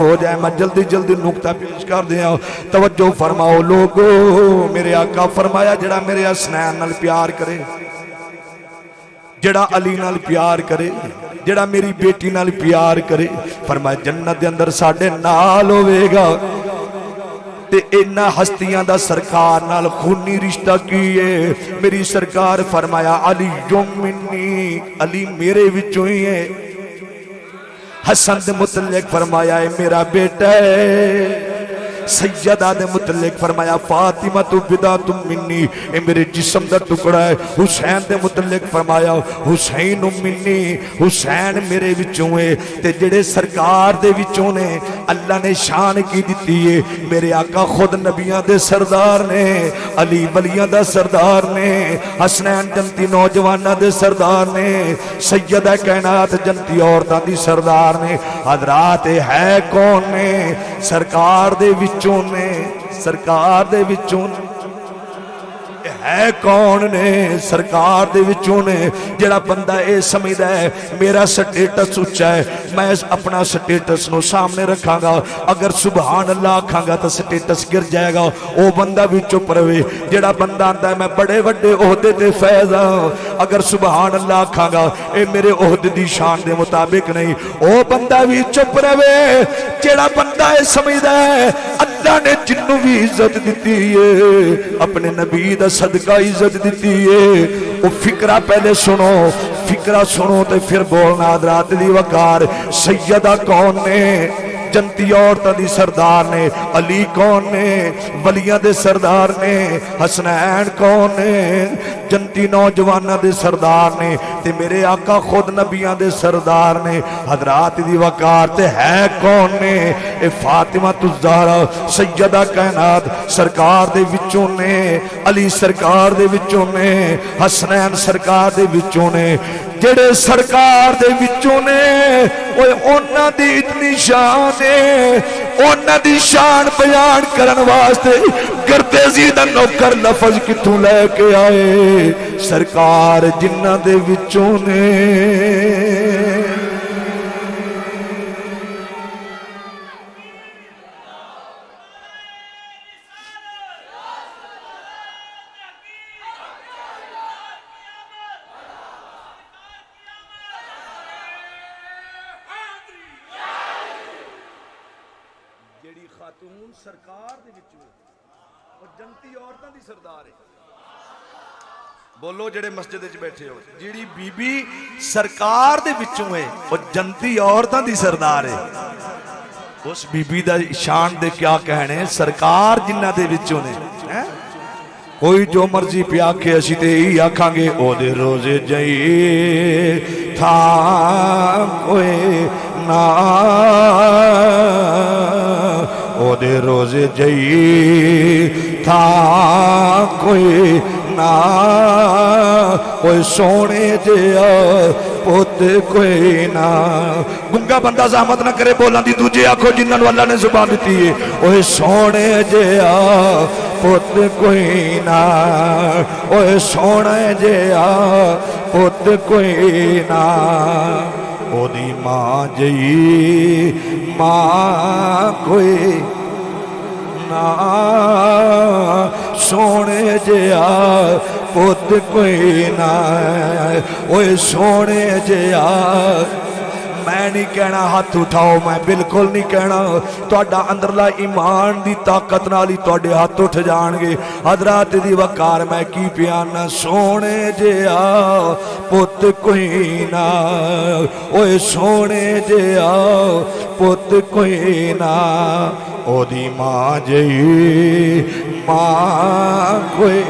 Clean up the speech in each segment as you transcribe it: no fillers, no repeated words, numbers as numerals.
हो जाए। मैं जल्दी जल्दी नुकता पेश कर दिया, तवज्जो फरमाओ लोगो। मेरे आका फरमाया जड़ा मेरे हसनैन नाल प्यार करे, जड़ा अली नाल प्यार करे, जड़ा मेरी बेटी नाल प्यार करे, फरमाया जन्नत दे अंदर साडे नाल होवेगा। ते इन्ना हस्तियां दा सरकार नाल खूनी रिश्ता की है। मेरी सरकार फरमाया अली मिन्नी, अली मेरे विचों ही है। हसन दे मुतल्लिक फरमाया है मेरा बेटा है। सैयदा दे मुतल्लिक फरमाया फातिमा तू बिदा तुम मिन्नी, ए मेरे जिस्म दा टुकड़ा है। हुसैन दे मुतल्लिक फरमाया हुसैन मिन्नी, हुसैन मेरे विचों है। ते जेड़े सरकार दे विचों ने अल्लाह ने शान की दिती है। मेरे आका खुद नबियां दे सरदार ने, अली वलियां दा सरदार ने, हसनैन जन्नती नौजवानां दे सरदार ने, सैयदा कायनात जन्नती औरतां दी सरदार ने। हजरात है कौन ने? सरकार दे विचों ने, सरकार दे विचों है कौन ने? सरकार दे विचों ने। जेड़ा बंदा ये समझदा है मेरा स्टेटस उच्चा है, मैं अपना स्टेटस नो सामने रखांगा, अगर सुबहान अल्लाह आखांगा तो स्टेटस गिर जाएगा, वो बंदा भी चुप रहे। जेड़ा बंदा आंदा है मैं बड़े वड्डे ओहदे ते फैज़ हां, अगर सुबहान अल्लाह आखांगा ये मेरे ओहदे दी शान दे मुताबिक नहीं, वो बंदा भी चुप रहे। जेड़ा बंदा ये समझदा है अल्लाह ने जिन्नू भी इज्जत दी है अपने नबी दा सदका इज्जत दी है, वो फिक्रा पहले सुनो, फिक्रा सुनो तो फिर बोलना। हज़रात दी वकार सैयदा कौन ने? जन्नती औरतां दी सरदार ने। अली कौन ने? वलियां दे सरदार ने। हसनैन कौन ने? जन्नती नौजवानां दे सरदार ने। ते मेरे आका खुद नबियां दे सरदार ने। हजरात दी वकार ते है कौन ने? ए फातिमा तुज़हरा सैयदा कायनात सरकार दे विचों ने, अली सरकार दे विचों ने, हसनैन सरकार दे विचों ने। जेड़े सरकार दे विचों ने उन्हां दी इतनी शान है, उन्हां दी शान बयान करन वास्ते गर्देजी दा नौकर लफज किथों लैके आए? सरकार जिन्हां दे विचों ने। खातून सरकार दे विचों और जन्नती औरतां दी सरदार है। बोलो जेड़े मस्जिद विच बैठे हो, जिहड़ी बीबी सरकार दे विचों है और जन्नती औरतां दी सरदार है, उस बीबी दा शान दे क्या कहने। सरकार जिन्हां दे विचों ने हैं। कोई जो मर्जी पे आखे असीं ते यही आखांगे ओदे रोजे जाइए था कोई ना, ओदे रोजे जाइए था कोई ना, कोई सोने जिया पुत कोई ना। गुंगा बंदा ज़हमत ना करे बोलां दी, दूजे आखो जिन्हां नूं अल्लाह ने ज़ुबान दी है, ओए सोने जिया पुत कोई ना, ओए सोने जिया पुत कोई ना। ओदी मां जई मां कोई ना, सोने जिया पुत कोई ना, ओए सोने जिया। मैं नहीं कहना हाथ उठाओ, मैं बिल्कुल नहीं कहना, तुहाडा अंदरला ईमान दी ताकत नाल ही तुहाडे हाथ उठ जाणगे। हज़रात दी वकार मैं की प्याना सोने जिया पुत कोई ना, ओए सोने जिया पुत कोई ना। ओदी मां जई मां कोई।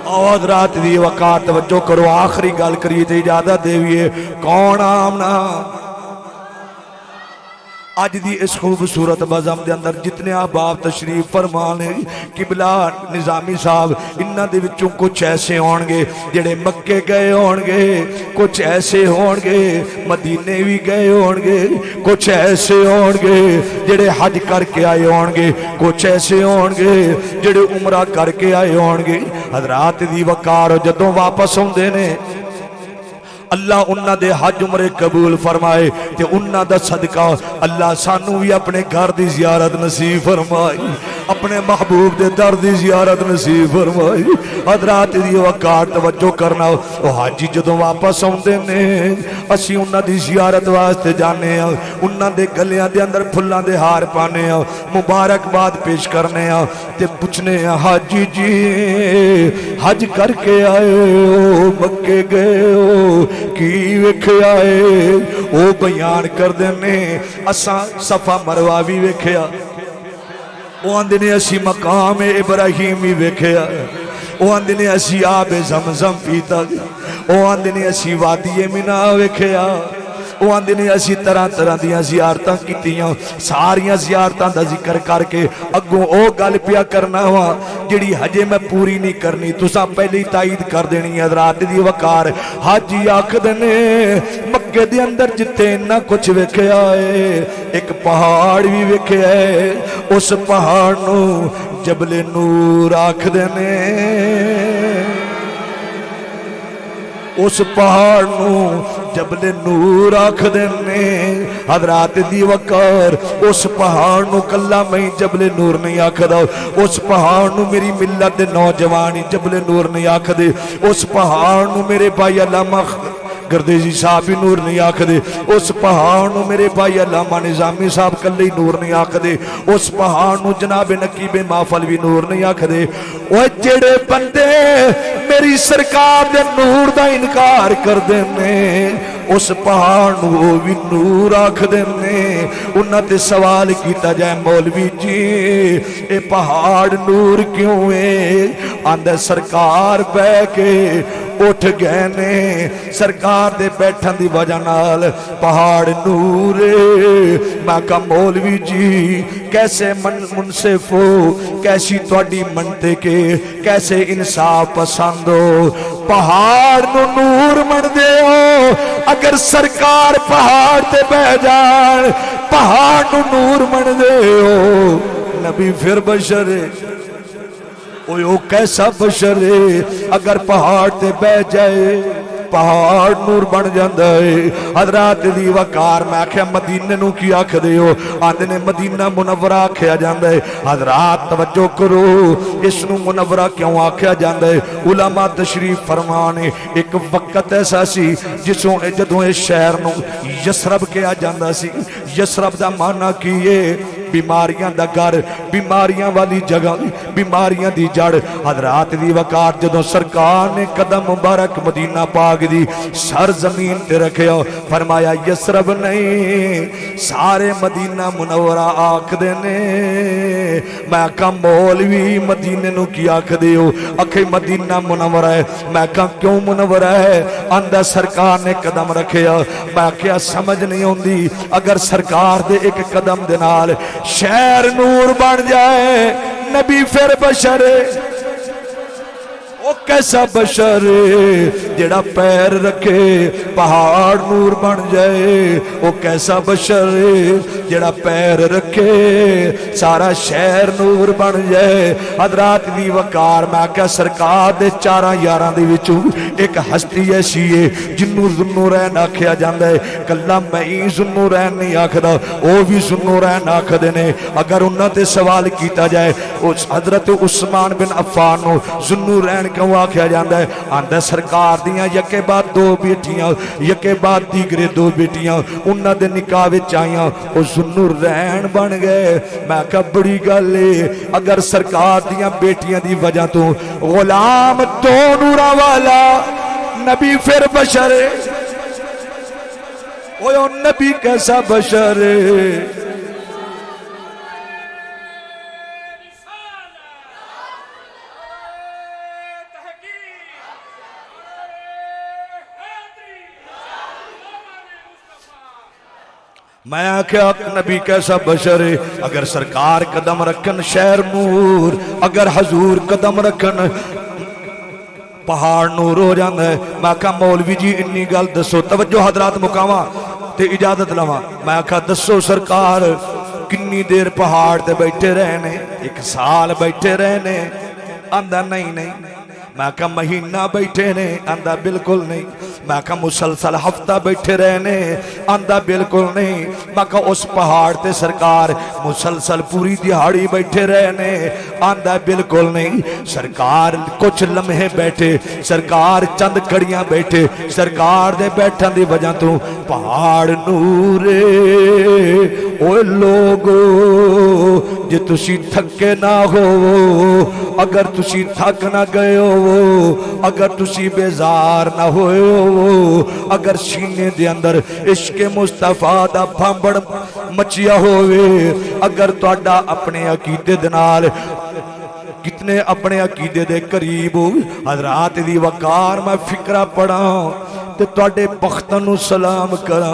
और रात दी वकार तवज्जो करो, आखिरी गल करिए तो इजाजत देविए। कौन आमना अज दी इस खूबसूरत बज़म के अंदर जितने अहबाब तशरीफ फरमान है, किबला निज़ामी साहब, इन्हां दे विचों कुछ ऐसे होणगे जेड़े मक्के गए होणगे, कुछ ऐसे होणगे मदीने भी गए होणगे, कुछ ऐसे होणगे जेड़े हज करके आए होणगे, कुछ ऐसे होणगे जेड़े उमरा करके आए होणगे। हज़रात दी वकार जदों वापस आउंदे ने अल्लाह उन्हां दे हज उमरे कबूल फरमाए ते उन्हां दा सदका अल्लाह सानू भी अपने घर दी जियारत नसीब फरमाए, अपने महबूब दे दर दी जियारत नसीब फरमाए। हजरात दी वकार तवज्जो करना, ओ हाजी जदों वापस आउंदे ने असीं उन्हां दी जियारत वास्ते जाने आ, उन्हां दे गलियां दे अंदर फुल्लां दे हार पाने आ, मुबारकबाद पेश करने आ ते पुछने आ हाजी जी हज करके आए हो, मक्के गए हो, की वेख्या है? ओ बयान करदे ने असां सफा मरवा भी वेख्या, वो आंदे ने असी मकाम इब्राहिम भी वेख्या, वो आंदे ने असी आबे ज़मज़म पीता, वो आंदे ने असी वादी मिना वेख्या, वो आंदे ने असी तरह तरह दियां ज़ियारतां कीतियां। सारियां ज़ियारतां दा जिक्र करके अगों ओ गल पिया करना वा जिहड़ी हजे मैं पूरी नहीं करनी, तुसां पहले ही ताईद कर देनी है। रात दी वकार हाजी आखदे ने मक्के दे अंदर जिथे इन्ना कुछ वेख्या है, एक पहाड़ भी वेख्या है, उस पहाड़ नूं जबले नूर आखदे ने, उस पहाड़ नूं जबले नूर आखदे ने। हजरात दी वकार उस पहाड़ नूं कल्ला मैं जबले नूर नहीं आखदा, उस पहाड़ नूं मेरी मिल्लत दे नौजवान जबले नूर नहीं आखदे, उस पहाड़ नूं मेरे भाई अल्लामा गर्देजी साहब भी नूर नहीं आखदे, उस पहाड़ नूं मेरे भाई अल्लामा निजामी साहब कल्ले ही नूर नहीं आखदे, उस पहाड़ नूं जनाब नकीबे माफल भी नूर नहीं आखदे। ओए जेड़े बंदे मेरी सरकार दे नूर दा इनकार करदे ने, उस पहाड़ नूं भी नूर आखदे ने। उन्हां ते सवाल कीता जाए मौलवी जी ये पहाड़ नूर क्यों है? आंदा सरकार बह के उठ गए ने, सरकार दे बैठन दी वजह नाल पहाड़ नूर। मैं कहा मौलवी जी कैसे मुनसिफ हो, कैसी तुहाडी मनते के, कैसे इंसाफ पसंद हो, पहाड़ नू नूर मनदे हो? अगर सरकार पहाड़ ते बह जान पहाड़ नू नूर मनदे हो, नबी फिर बशर ओ कैसा बशर है? अगर पहाड़ ते बह जाए पहाड़ नूर बन जाता है। हजरात दी वकार मैं आख्या मदीने नू की आखदे हो? आंदे ने मदीना मुनव्वरा आख्या जाता है। हजरात तवज्जो करो इसनू मुनव्वरा क्यों आख्या जाता है? उलमा तशरीफ फरमाने एक वक्त ऐसा सी जिसों जदों इस शहर नू यसरब कहा जाता सी। यसरब दा माना की है बीमारियां दा घर, बीमारियां वाली जगह, बीमारियां दी जड़। हजरात दी वकार जदों सरकार ने कदम मुबारक मदीना पाक दी सर जमीन ते रखिया, फरमाया यसरब नहीं सारे मदीना मुनव्वरा आखदे ने। मैं कहा मौलवी मदीने नू की आखदे हो? आखे मदीना मुनव्वरा है। मैं कहा क्यों मुनव्वरा है? आंदा सरकार ने कदम रखिया। मैं क्या समझ नहीं आती, अगर सरकार दे एक कदम दे नाल शहर नूर बन जाए, नबी फिर बशर ओ कैसा बशर जेड़ा पैर रखे पहाड़ नूर बन जाए, वो कैसा बशर जेड़ा पैर रखे सारा शहर नूर बन जाए। हजरात दी वकार मैं क्या सरकार दे चारा यारां दे विचों एक हस्ती ऐसी है जिन्नू ज़ुन्नूरैन आख्या जाता है। कल्ला मैं ही ज़ुन्नूरैन नहीं आखदा, वो भी ज़ुन्नूरैन आखदे ने। अगर उन्हां ते सवाल किया जाए उस हजरत उस्मान बिन अफ्फान नू ज़ुन्नूरैन क्यों आख्या जाता है? आंदा सरकार दियां यके बाद दो बेटियां, यके बाद दीगरे दो बेटियां उन्हां दे निकाह विच आईयां, ओ ज़ुन्नूरैन बन गए। मैं कहा बड़ी गल है, अगर सरकार दियां बेटियां दी वजह तो गुलाम दो नूरां वाला नबी फिर बशर ओ नबी कैसा बशर मैं आख्या नबी कैसा बशर है। अगर सरकार कदम रखन शहर नूर, अगर हजूर कदम रखन पहाड़ नूर हो जाता है। मैं आख्या मौलवी जी इन्नी गल दसो, तवज्जो हजरात मुकावा ते इजाजत लवा। मैं आख्या दसो सरकार किन्नी देर पहाड़ ते बैठे रहने? एक साल बैठे रहने? आंदा नहीं नहीं। मैं कहा महीना बैठे ने? आंदा बिल्कुल नहीं। मैं कहा मुसलसल हफ्ता बैठे रहे ने, आंदा बिल्कुल नहीं। मैं कहा उस पहाड़ ते सरकार मुसलसल पूरी दिहाड़ी बैठे रहे ने, आंदा बिल्कुल नहीं। सरकार कुछ लम्हे बैठे, सरकार चंद घड़ियां बैठे, सरकार दे बैठन दी वजह तो पहाड़ नूरे। ओए लोगो जे तुसी थके ना हो, अगर तुसी थक ना गए हो, अगर तुसी बेजार ना होए हो, अगर सीने दे अंदर इश्क मुस्तफा दा भांबड़ मचिया होवे, अगर तुहाडा अपने अकीदे दे नाल कितने अपने अकीदे दे करीब हो हजरात दी वकार मैं फिक्रा पढ़ा ते तुहाडे बख्तां नूं सलाम करा,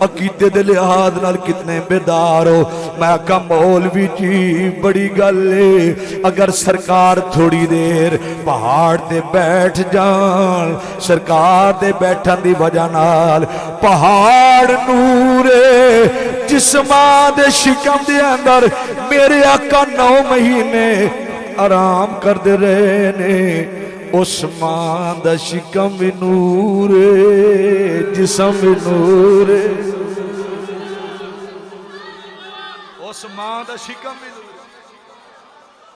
अकीदे दे लिहाज नाल कितने बेदार हो। मैं आखा मौलवी जी बड़ी गल है, अगर सरकार थोड़ी देर पहाड़ ते बैठ जान, सरकार दे बैठन दी वजह नाल पहाड़ नूरे जिस्मां दे शिकम दे अंदर मेरे आका 9 महीने आराम करते रहे ने। उस्मान दा शिकम भी नूर, जिस्म भी नूर, उस्मान दा शिकम भी